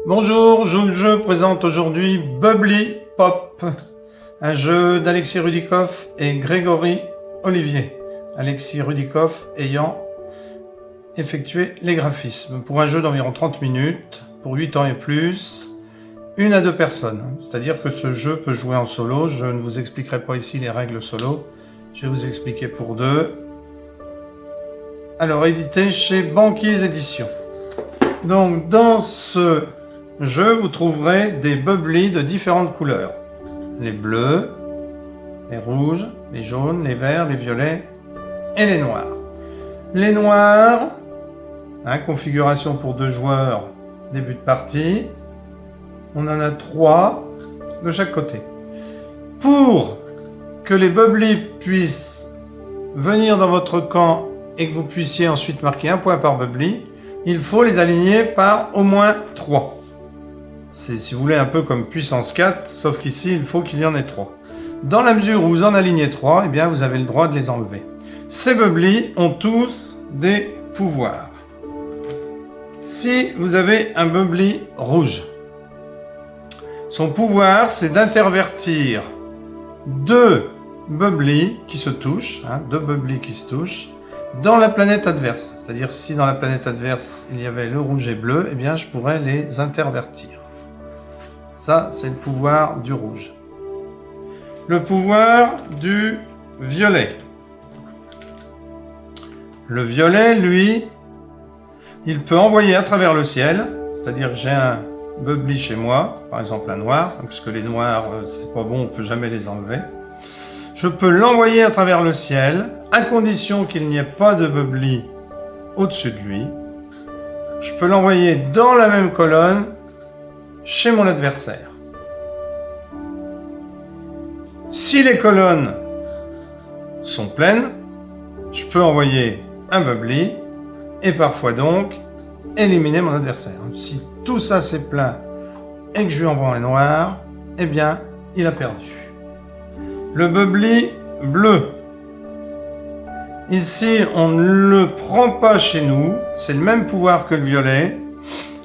Bonjour, je présente aujourd'hui Bubbly Pop, un jeu d'Alexis Rudikoff et Grégory Olivier. Alexis Rudikoff ayant effectué les graphismes pour un jeu d'environ 30 minutes, pour 8 ans et plus, 1 à 2 personnes. C'est-à-dire que ce jeu peut jouer en solo, je ne vous expliquerai pas ici les règles solo, je vais vous expliquer pour 2. Alors, édité chez Banquise Éditions. Donc, dans ce jeu, vous trouverez des bubbly de différentes couleurs. Les bleus, les rouges, les jaunes, les verts, les violets et les noirs. Les noirs, configuration pour 2 joueurs, début de partie. On en a 3 de chaque côté. Pour que les bubbly puissent venir dans votre camp et que vous puissiez ensuite marquer 1 point par bubbly, il faut les aligner par au moins 3. C'est, si vous voulez, un peu comme puissance 4, sauf qu'ici, il faut qu'il y en ait 3. Dans la mesure où vous en alignez 3, eh bien, vous avez le droit de les enlever. Ces bubbly ont tous des pouvoirs. Si vous avez un bubbly rouge, son pouvoir, c'est d'intervertir 2 bubbly qui se touchent, 2 bubbly qui se touchent, dans la planète adverse. C'est-à-dire, si dans la planète adverse, il y avait le rouge et bleu, eh bien, je pourrais les intervertir. Ça, c'est le pouvoir du rouge. Le pouvoir du violet. Le violet, lui, il peut envoyer à travers le ciel, c'est-à-dire que j'ai un bubbly chez moi, par exemple un noir, puisque les noirs, c'est pas bon, on peut jamais les enlever. Je peux l'envoyer à travers le ciel, à condition qu'il n'y ait pas de bubbly au-dessus de lui. Je peux l'envoyer dans la même colonne chez mon adversaire. Si les colonnes sont pleines, je peux envoyer un bubbly et parfois donc éliminer mon adversaire. Si tout ça c'est plein et que je lui envoie un noir, eh bien, il a perdu. Le bubbly bleu. Ici, on ne le prend pas chez nous. C'est le même pouvoir que le violet.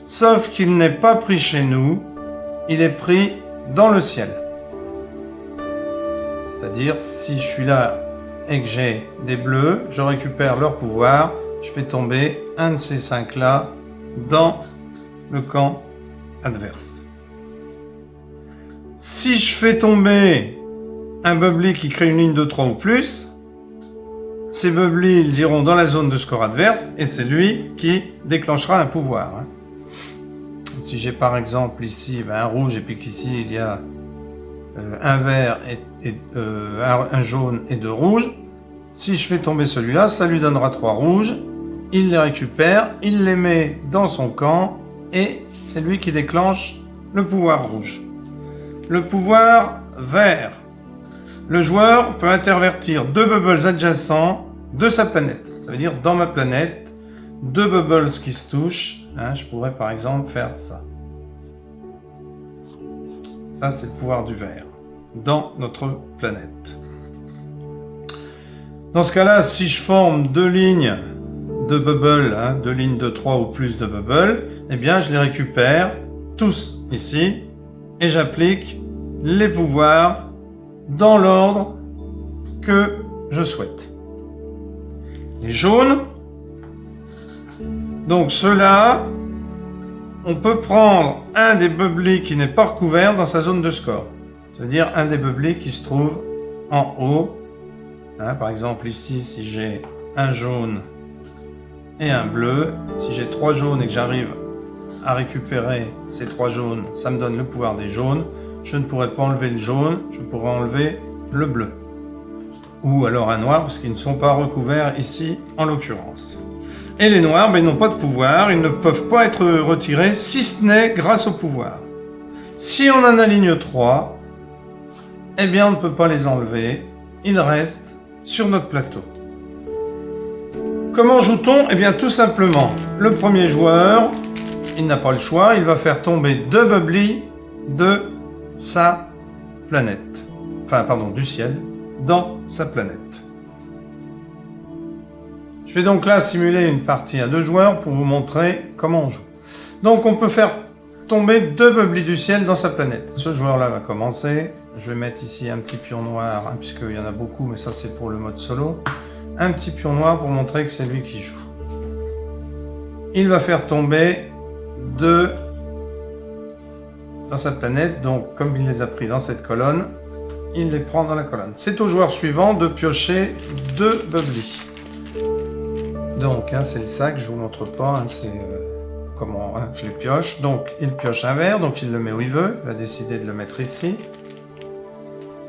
Sauf qu'il n'est pas pris chez nous. Il est pris dans le ciel. C'est-à-dire, si je suis là et que j'ai des bleus, je récupère leur pouvoir. Je fais tomber un de ces 5-là dans le camp adverse. Si je fais tomber un bubbly qui crée une ligne de 3 ou plus, ces bubbly, ils iront dans la zone de score adverse et c'est lui qui déclenchera un pouvoir. Si j'ai par exemple ici un rouge et puis qu'ici il y a un vert et un jaune et 2 rouges, si je fais tomber celui-là, ça lui donnera 3 rouges, il les récupère, il les met dans son camp et c'est lui qui déclenche le pouvoir rouge. Le pouvoir vert. Le joueur peut intervertir 2 bubbles adjacents de sa planète. Ça veut dire, dans ma planète, 2 bubbles qui se touchent. Je pourrais par exemple faire ça. Ça, c'est le pouvoir du vert. Dans notre planète. Dans ce cas-là, si je forme 2 lignes de bubbles, 2 lignes de 3 ou plus de bubbles, eh bien, je les récupère tous ici et j'applique les pouvoirs dans l'ordre que je souhaite. Les jaunes, donc ceux-là, on peut prendre un des bubbly qui n'est pas recouvert dans sa zone de score. C'est-à-dire un des bubbly qui se trouve en haut. Par exemple ici, si j'ai un jaune et un bleu, si j'ai 3 jaunes et que j'arrive à récupérer ces 3 jaunes, ça me donne le pouvoir des jaunes. Je ne pourrais pas enlever le jaune, je pourrais enlever le bleu. Ou alors un noir, parce qu'ils ne sont pas recouverts ici, en l'occurrence. Et les noirs, ils n'ont pas de pouvoir, ils ne peuvent pas être retirés, si ce n'est grâce au pouvoir. Si on en aligne 3, eh bien on ne peut pas les enlever, ils restent sur notre plateau. Comment joue-t-on ? Eh bien tout simplement, le premier joueur, il n'a pas le choix, il va faire tomber 2 bubbly de sa planète, du ciel, dans sa planète. Je vais donc là simuler une partie à 2 joueurs pour vous montrer comment on joue. Donc on peut faire tomber 2 bubbly du ciel dans sa planète. Ce joueur-là va commencer. Je vais mettre ici un petit pion noir, hein, puisqu'il y en a beaucoup, mais ça c'est pour le mode solo. Un petit pion noir pour montrer que c'est lui qui joue. Il va faire tomber 2 dans sa planète, donc comme il les a pris dans cette colonne, il les prend dans la colonne. C'est au joueur suivant de piocher 2 bubbly. Donc, hein, c'est le sac, je vous montre pas, hein, c'est comment je les pioche. Donc, il pioche un vert, donc il le met où il veut, il va décider de le mettre ici.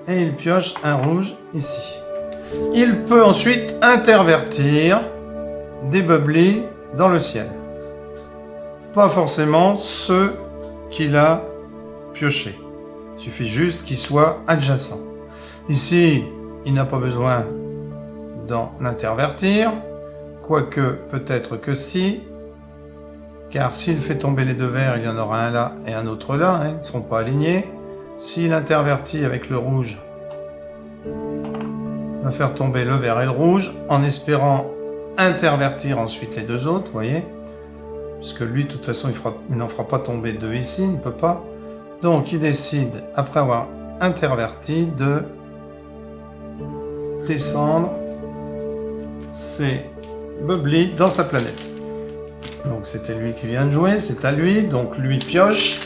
Et il pioche un rouge ici. Il peut ensuite intervertir des bubbly dans le ciel. Pas forcément ceux qu'il a piochés. Il suffit juste qu'ils soient adjacents. Ici, il n'a pas besoin d'en intervertir, quoique peut-être que si, car s'il fait tomber les 2 verts, il y en aura un là et un autre là, hein, ils ne seront pas alignés. S'il intervertit avec le rouge, il va faire tomber le vert et le rouge, en espérant intervertir ensuite les 2 autres, vous voyez, puisque lui, de toute façon, il n'en fera pas tomber 2 ici, il ne peut pas. Donc, il décide, après avoir interverti, de descendre ses bubbly dans sa planète. Donc, c'était lui qui vient de jouer, c'est à lui. Donc, lui pioche.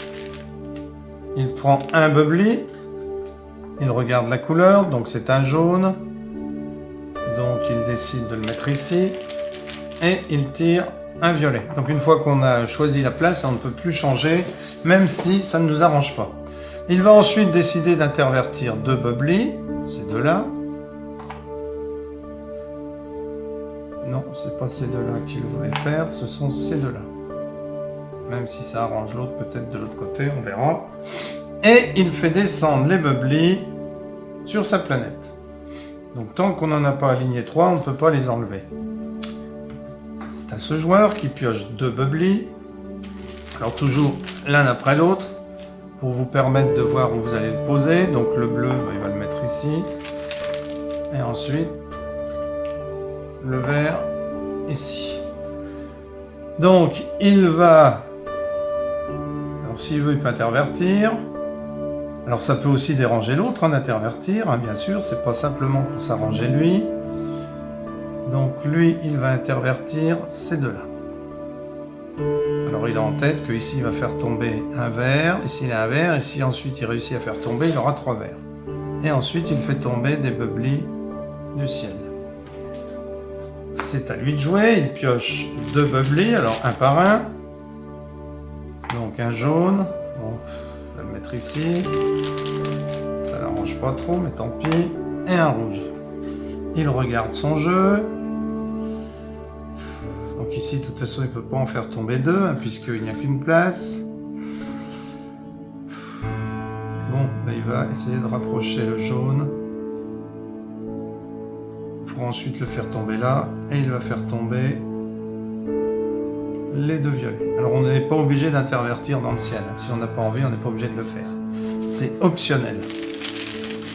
Il prend un bubbly. Il regarde la couleur, donc c'est un jaune. Donc, il décide de le mettre ici. Et il tire un violet. Donc une fois qu'on a choisi la place, on ne peut plus changer, même si ça ne nous arrange pas. Il va ensuite décider d'intervertir 2 bubbly, ces 2-là. Non, c'est pas ces 2-là qu'il voulait faire, ce sont ces 2-là. Même si ça arrange l'autre, peut-être de l'autre côté, on verra. Et il fait descendre les bubbly sur sa planète. Donc tant qu'on n'en a pas aligné 3, on ne peut pas les enlever. C'est à ce joueur qui pioche 2 bubbly, alors toujours l'un après l'autre, pour vous permettre de voir où vous allez le poser. Donc le bleu, il va le mettre ici, et ensuite le vert ici. Donc il va, alors s'il veut, il peut intervertir. Alors ça peut aussi déranger l'autre, hein, d'intervertir, hein, bien sûr, c'est pas simplement pour s'arranger lui. Donc lui, il va intervertir ces 2-là. Alors il a en tête qu'ici, il va faire tomber un vert, ici il a un vert, et si ensuite il réussit à faire tomber, il aura 3 verts. Et ensuite, il fait tomber des bubbly du ciel. C'est à lui de jouer, il pioche 2 bubbly, alors un par un. Donc un jaune, bon, je vais le mettre ici. Ça n'arrange pas trop, mais tant pis. Et un rouge. Il regarde son jeu. Donc ici, de toute façon, il ne peut pas en faire tomber 2, hein, puisqu'il n'y a qu'une place. Bon, là, il va essayer de rapprocher le jaune. Pour ensuite le faire tomber là. Et il va faire tomber les 2 violets. Alors, on n'est pas obligé d'intervertir dans le ciel. Si on n'a pas envie, on n'est pas obligé de le faire. C'est optionnel.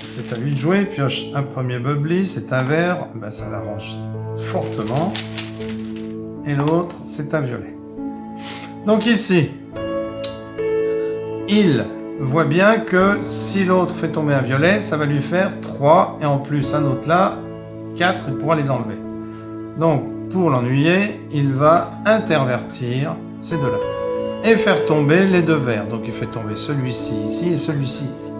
C'est à lui de jouer. Il pioche un premier bubbly, c'est un vert. Ben, ça l'arrange fortement. Et l'autre, c'est un violet. Donc ici, il voit bien que si l'autre fait tomber un violet, ça va lui faire 3, et en plus un autre là, 4, il pourra les enlever. Donc, pour l'ennuyer, il va intervertir ces 2-là. Et faire tomber les 2 verts. Donc il fait tomber celui-ci ici et celui-ci ici.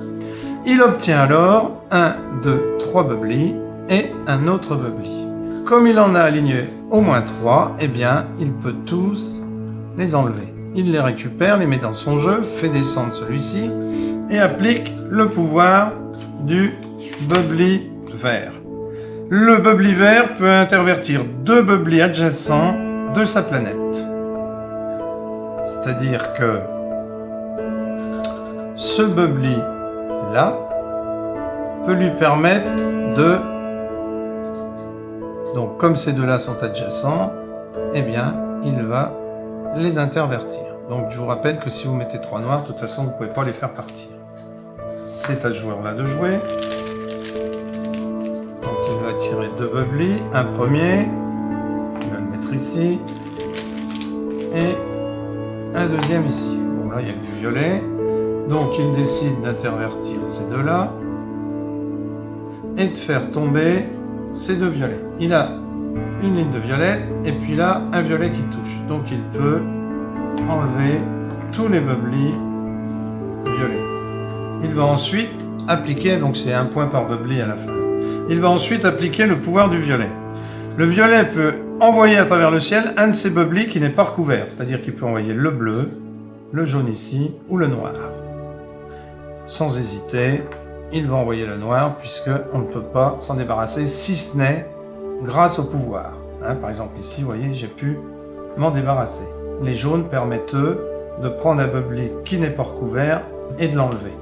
Il obtient alors 1, 2, 3 bubbly et un autre bubbly. Comme il en a aligné au moins 3, eh bien, il peut tous les enlever. Il les récupère, les met dans son jeu, fait descendre celui-ci et applique le pouvoir du bubbly vert. Le bubbly vert peut intervertir 2 bubbly adjacents de sa planète. C'est-à-dire que ce bubbly là peut lui permettre de... Donc, comme ces 2-là sont adjacents, eh bien, il va les intervertir. Donc, je vous rappelle que si vous mettez 3 noirs, de toute façon, vous ne pouvez pas les faire partir. C'est à ce joueur-là de jouer. Donc, il va tirer 2 bubbly. Un premier, il va le mettre ici. Et un deuxième ici. Bon, Bon, là, il n'y a que du violet. Donc, il décide d'intervertir ces deux-là et de faire tomber ces deux violets. Il a une ligne de violet et puis là, un violet qui touche. Donc, il peut enlever tous les bubbly violets. Il va ensuite appliquer, donc c'est un point par bubbly à la fin. Il va ensuite appliquer le pouvoir du violet. Le violet peut envoyer à travers le ciel un de ces bubbly qui n'est pas recouvert, c'est-à-dire qu'il peut envoyer le bleu, le jaune ici ou le noir. Sans hésiter, il va envoyer le noir puisqu'on ne peut pas s'en débarrasser si ce n'est grâce au pouvoir. Par exemple ici, vous voyez, j'ai pu m'en débarrasser. Les jaunes permettent eux de prendre un bubbly qui n'est pas recouvert et de l'enlever.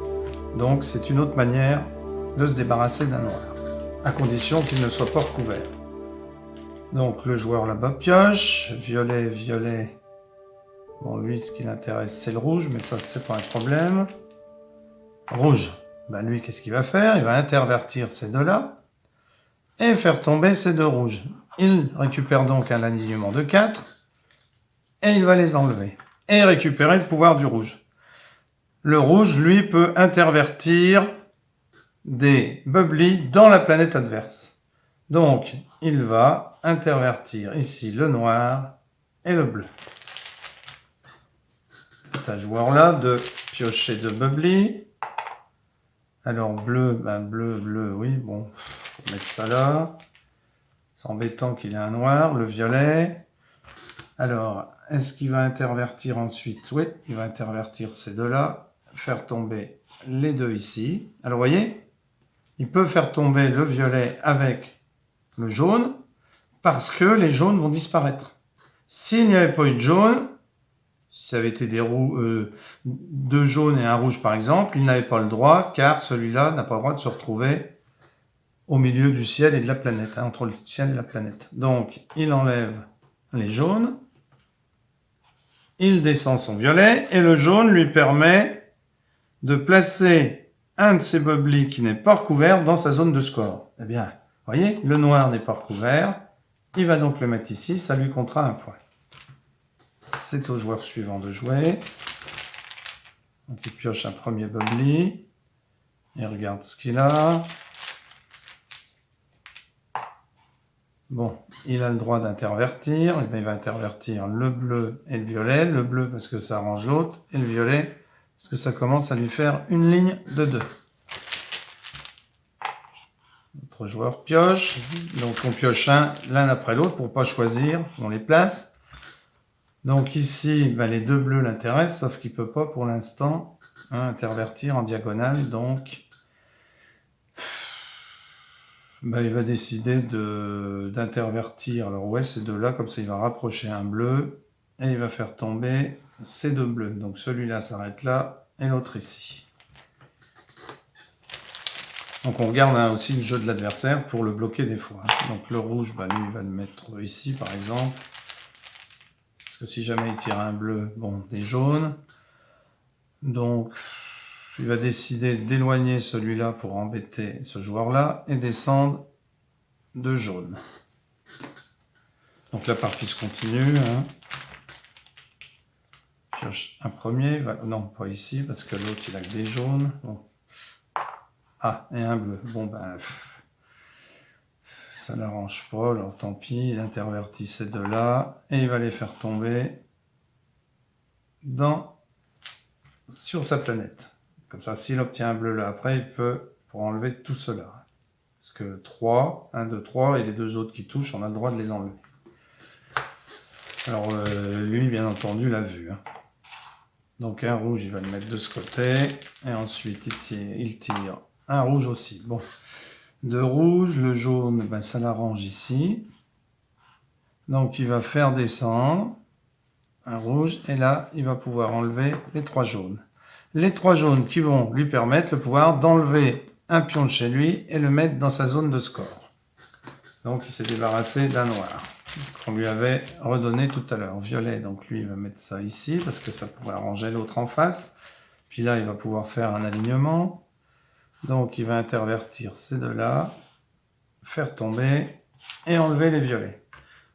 Donc c'est une autre manière de se débarrasser d'un noir, à condition qu'il ne soit pas recouvert. Donc le joueur là-bas pioche, violet, violet. Bon, lui, ce qui l'intéresse, c'est le rouge, mais ça, c'est pas un problème. Rouge, ben lui, qu'est-ce qu'il va faire? Il va intervertir ces deux-là et faire tomber ces deux rouges. Il récupère donc un alignement de 4 et il va les enlever. Et récupérer le pouvoir du rouge. Le rouge, lui, peut intervertir des bubbly dans la planète adverse. Donc, il va intervertir ici le noir et le bleu. C'est à ce joueur-là de piocher deux bubbly. Alors, bleu, ben bleu, oui, bon, faut mettre ça là. C'est embêtant qu'il ait un noir, le violet. Alors, est-ce qu'il va intervertir ensuite? Oui, il va intervertir ces deux-là, faire tomber les deux ici. Alors, vous voyez, il peut faire tomber le violet avec le jaune, parce que les jaunes vont disparaître. S'il n'y avait pas eu de jaune, si ça avait été deux jaunes et un rouge par exemple, il n'avait pas le droit, car celui-là n'a pas le droit de se retrouver au milieu du ciel et de la planète, entre le ciel et la planète. Donc, il enlève les jaunes, il descend son violet, et le jaune lui permet de placer un de ces bubbly qui n'est pas recouvert dans sa zone de score. Eh bien, vous voyez, le noir n'est pas recouvert, il va donc le mettre ici, ça lui comptera un point. C'est au joueur suivant de jouer. Donc il pioche un premier bubbly, il regarde ce qu'il a. Bon, il a le droit d'intervertir, il va intervertir le bleu et le violet. Le bleu parce que ça arrange l'autre, et le violet parce que ça commence à lui faire une ligne de 2. Notre joueur pioche, donc on pioche l'un après l'autre pour pas choisir, on les place. Donc ici, ben les deux bleus l'intéressent, sauf qu'il peut pas pour l'instant intervertir en diagonale, donc ben, il va décider d'intervertir. Alors ouais, ces deux-là, comme ça il va rapprocher un bleu, et il va faire tomber ces deux bleus. Donc celui-là s'arrête là, et l'autre ici. Donc on regarde aussi le jeu de l'adversaire pour le bloquer des fois. Donc le rouge, bah, lui, il va le mettre ici par exemple. Parce que si jamais il tire un bleu, bon, des jaunes. Donc il va décider d'éloigner celui-là pour embêter ce joueur-là et descendre deux jaunes. Donc la partie se continue. Pioche un premier, non pas ici parce que l'autre il a que des jaunes. Bon. Ah, et un bleu. Bon, ben, ça n'arrange pas, alors tant pis, il intervertit ces deux-là, et il va les faire tomber sur sa planète. Comme ça, s'il obtient un bleu là après, il peut, pour enlever tout cela. Parce que 3, 1, 2, 3, et les deux autres qui touchent, on a le droit de les enlever. Alors, lui, bien entendu, l'a vu. Donc, un rouge, il va le mettre de ce côté, et ensuite, il tire un rouge aussi. Bon, de rouge, le jaune, ben, ça l'arrange ici. Donc, il va faire descendre un rouge. Et là, il va pouvoir enlever les trois jaunes. Les trois jaunes qui vont lui permettre le pouvoir d'enlever un pion de chez lui et le mettre dans sa zone de score. Donc, il s'est débarrassé d'un noir qu'on lui avait redonné tout à l'heure. Violet, donc lui, il va mettre ça ici parce que ça pourrait arranger l'autre en face. Puis là, il va pouvoir faire un alignement. Donc, il va intervertir ces deux-là, faire tomber et enlever les violets.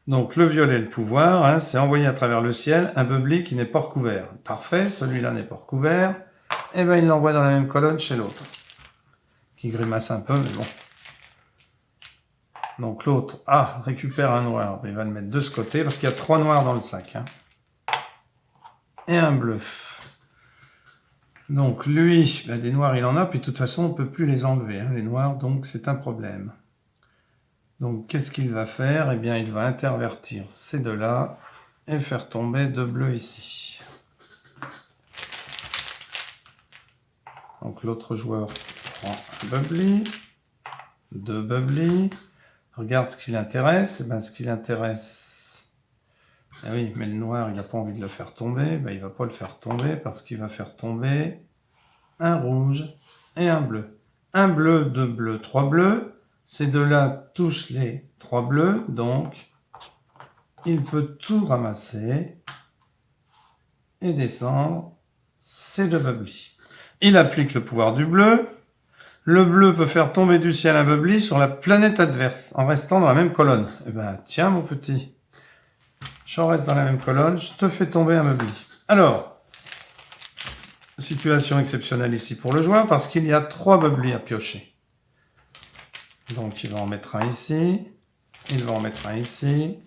Donc le violet, le pouvoir, hein, c'est envoyer à travers le ciel un bubbly qui n'est pas recouvert. Parfait, celui-là n'est pas recouvert. Et ben il l'envoie dans la même colonne chez l'autre. Qui grimace un peu, mais bon. Donc l'autre, récupère un noir. Il va le mettre de ce côté, parce qu'il y a 3 noirs dans le sac. Hein. Et un bleu. Donc lui, des noirs il en a, puis de toute façon on ne peut plus les enlever, hein, les noirs, donc c'est un problème. Donc qu'est-ce qu'il va faire? Eh bien il va intervertir ces deux-là et faire tomber 2 bleus ici. Donc l'autre joueur prend un bubbly, 2 bubbly, regarde ce qui l'intéresse, et bien ce qui l'intéresse, ah oui, mais le noir il n'a pas envie de le faire tomber, ben, il ne va pas le faire tomber parce qu'il va faire tomber un rouge et un bleu. Un bleu, 2 bleus, 3 bleus. Ces deux-là touchent les 3 bleus, donc il peut tout ramasser et descendre ces 2 bubbly. Il applique le pouvoir du bleu. Le bleu peut faire tomber du ciel un bubbly sur la planète adverse en restant dans la même colonne. Eh ben tiens mon petit, je reste dans la même colonne, je te fais tomber un bubbly. Alors, situation exceptionnelle ici pour le joueur parce qu'il y a 3 bubbly à piocher. Donc il va en mettre un ici, il va en mettre un ici,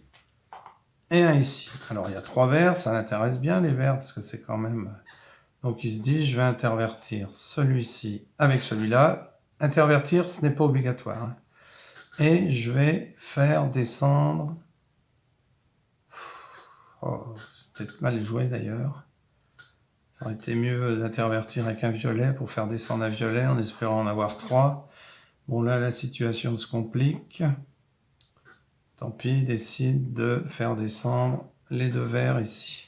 et un ici. Alors il y a 3 verts, ça l'intéresse bien les verts, parce que c'est quand même... Donc il se dit, je vais intervertir celui-ci avec celui-là. Intervertir, ce n'est pas obligatoire. Hein. Et je vais faire descendre... Oh, c'est peut-être mal joué d'ailleurs. Ça aurait été mieux d'intervertir avec un violet pour faire descendre un violet en espérant en avoir 3. Bon, là, la situation se complique. Tant pis, il décide de faire descendre les 2 verts ici.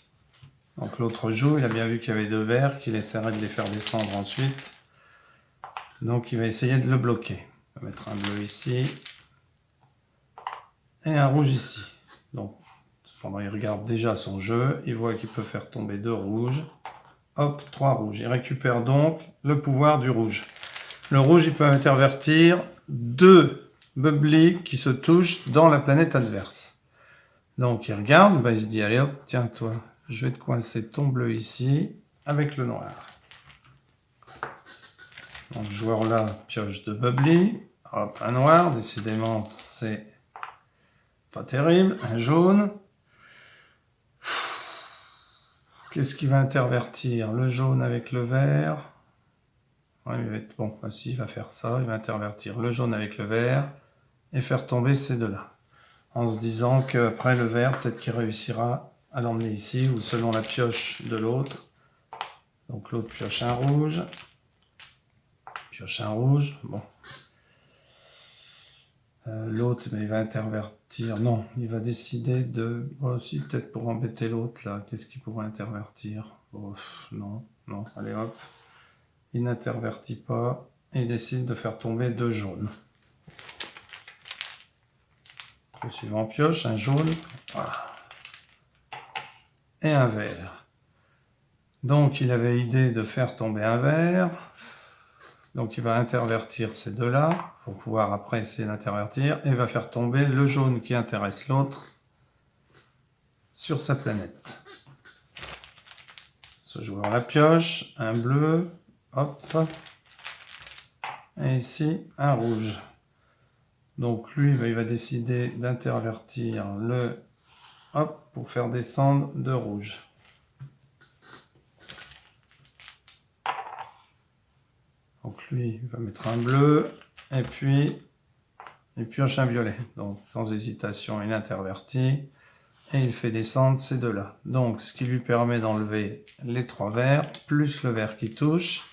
Donc l'autre joue, il a bien vu qu'il y avait 2 verts, qu'il essaierait de les faire descendre ensuite. Donc il va essayer de le bloquer. Il va mettre un bleu ici. Et un rouge ici. Donc, cependant, il regarde déjà son jeu. Il voit qu'il peut faire tomber 2 rouges. Hop, 3 rouges. Il récupère donc le pouvoir du rouge. Le rouge, il peut intervertir 2 bubbly qui se touchent dans la planète adverse. Donc, il regarde, il se dit, allez hop, tiens toi, je vais te coincer ton bleu ici avec le noir. Donc, le joueur là pioche 2 bubbly. Hop, un noir, décidément, c'est pas terrible. Un jaune. Qu'est-ce qui va intervertir? Le jaune avec le vert. Ouais, il va être bon, aussi, il va faire ça, il va intervertir le jaune avec le vert et faire tomber ces deux-là. En se disant qu'après le vert, peut-être qu'il réussira à l'emmener ici ou selon la pioche de l'autre. Donc l'autre pioche un rouge. Pioche un rouge, bon. L'autre, il va intervertir, non, il va décider de... Oh, aussi, peut-être pour embêter l'autre, là, qu'est-ce qu'il pourrait intervertir? Oh, non, allez hop. Il n'intervertit pas et il décide de faire tomber 2 jaunes. Le suivant pioche, un jaune et un vert. Donc il avait idée de faire tomber un vert. Donc il va intervertir ces deux-là pour pouvoir après essayer d'intervertir et va faire tomber le jaune qui intéresse l'autre sur sa planète. Ce joueur la pioche, un bleu. Hop, et ici un rouge. Donc lui, il va décider d'intervertir le hop pour faire descendre 2 rouges. Donc lui, il va mettre un bleu et puis il pioche un violet. Donc sans hésitation, il intervertit et il fait descendre ces deux-là. Donc ce qui lui permet d'enlever les 3 verts plus le vert qui touche.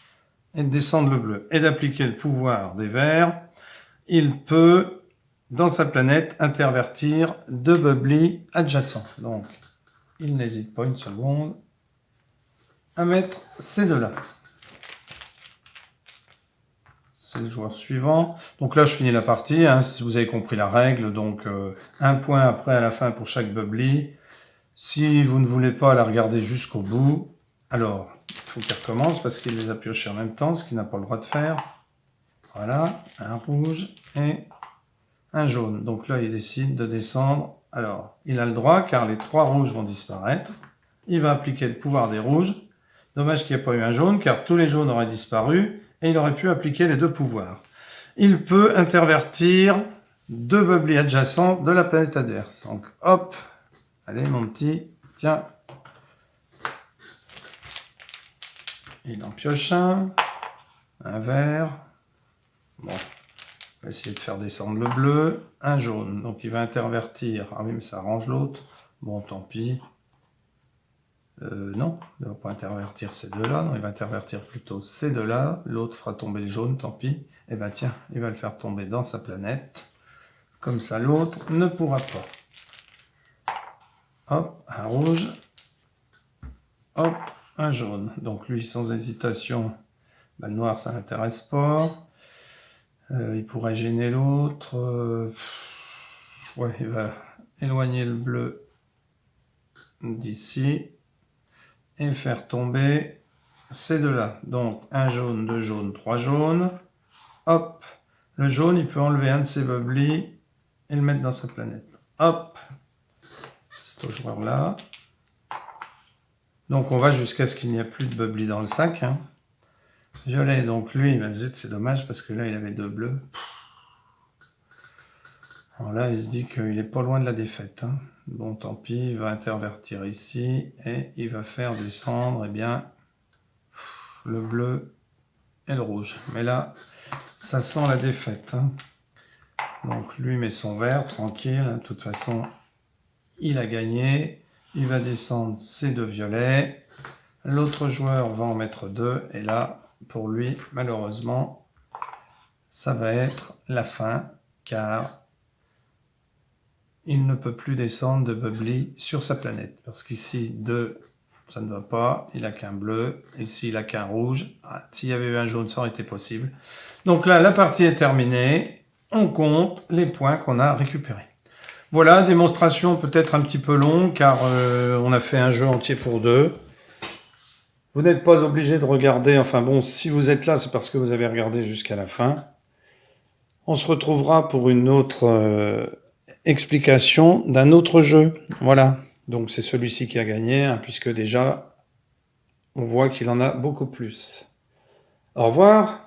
Et de descendre le bleu, et d'appliquer le pouvoir des verts, il peut, dans sa planète, intervertir 2 bubbly adjacents. Donc, il n'hésite pas une seconde à mettre ces deux-là. C'est le joueur suivant. Donc là, je finis la partie, hein, si vous avez compris la règle. Donc, 1 point après à la fin pour chaque bubbly. Si vous ne voulez pas la regarder jusqu'au bout, alors... il faut qu'il recommence parce qu'il les a piochés en même temps, ce qu'il n'a pas le droit de faire. Voilà, un rouge et un jaune. Donc là, il décide de descendre Alors, il a le droit car les 3 rouges vont disparaître. Il va appliquer le pouvoir des rouges. Dommage qu'il n'y ait pas eu un jaune car tous les jaunes auraient disparu et il aurait pu appliquer les 2 pouvoirs. Il peut intervertir 2 bubbly adjacents de la planète adverse. Donc hop, allez mon petit, tiens. Il en pioche un vert. Bon, on va essayer de faire descendre le bleu, un jaune. Donc il va intervertir, ah oui mais ça arrange l'autre. Bon tant pis. Non, il ne va pas intervertir ces deux-là, non, il va intervertir plutôt ces deux-là, l'autre fera tomber le jaune, tant pis. Et ben tiens, il va le faire tomber dans sa planète, comme ça l'autre ne pourra pas. Hop, un rouge, hop, un jaune. Donc lui, sans hésitation, ben, le noir ça l'intéresse pas. Il pourrait gêner l'autre. Ouais, il va éloigner le bleu d'ici. Et faire tomber ces deux-là. Donc, un jaune, 2 jaunes, 3 jaunes. Hop, le jaune, il peut enlever un de ces bubbly et le mettre dans sa planète. Hop, c'est au joueur-là. Donc, on va jusqu'à ce qu'il n'y ait plus de bubbly dans le sac. Hein. Violet, donc lui, bah, zut, c'est dommage parce que là, il avait 2 bleus. Alors là, il se dit qu'il est pas loin de la défaite. Hein. Bon, tant pis, il va intervertir ici et il va faire descendre, eh bien, le bleu et le rouge. Mais là, ça sent la défaite. Hein. Donc, lui met son vert, tranquille. De toute façon, il a gagné. Il va descendre ces 2 violets. L'autre joueur va en mettre 2. Et là, pour lui, malheureusement, ça va être la fin, car il ne peut plus descendre de bubbly sur sa planète. Parce qu'ici, 2, ça ne va pas. Il n'a qu'un bleu. Ici, il n'a qu'un rouge. Ah, s'il y avait eu un jaune, ça aurait été possible. Donc là, la partie est terminée. On compte les points qu'on a récupérés. Voilà, démonstration peut-être un petit peu longue, car on a fait un jeu entier pour 2. Vous n'êtes pas obligé de regarder. Enfin bon, si vous êtes là, c'est parce que vous avez regardé jusqu'à la fin. On se retrouvera pour une autre explication d'un autre jeu. Voilà. Donc c'est celui-ci qui a gagné, hein, puisque déjà, on voit qu'il en a beaucoup plus. Au revoir.